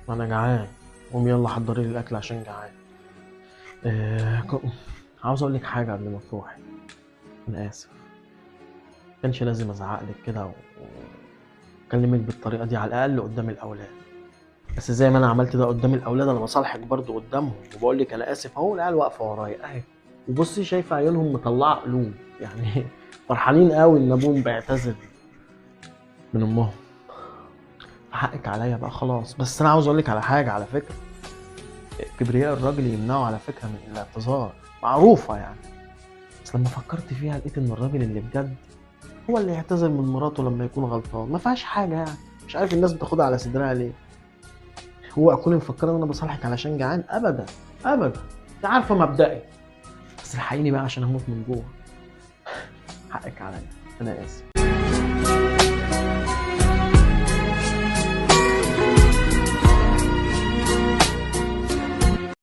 ما انا جعان. قوم يلا حضري لي الاكل عشان جعان. آه ك- عاوز اقول لك حاجه قبل ما تروحي. انا اسف، ما كانش لازم ازعق لك كده واكلمك بالطريقه دي على الاقل قدام الاولاد. بس زي ما انا عملت ده قدام الاولاد انا بصالحك برضو قدامهم وبقول لك انا اسف اهو. العيال واقفه ورايا اهي، وبصي شايفه عيونهم مطلعه قلوب يعني فرحانين قوي ان ابوهم بيعتذر من امهم. حقك عليا بقى خلاص. بس انا عاوز اقول لك على حاجه على فكره، كبرياء الراجل يمنعه على فكره من الاعتذار، معروفه يعني. بس لما فكرت فيها لقيت ان الراجل اللي بجد هو اللي يعتذر من مراته لما يكون غلطان، ما فيهاش حاجه يعني. مش عارف الناس بتاخدها على صدرها ليه. هو اكون مفكره ان انا بصالحك علشان جعان؟ ابدا ابدا، انت عارفه مبدئي. بس الحقيني بقى عشان اموت من جوه. حقك عليا، انا اسف.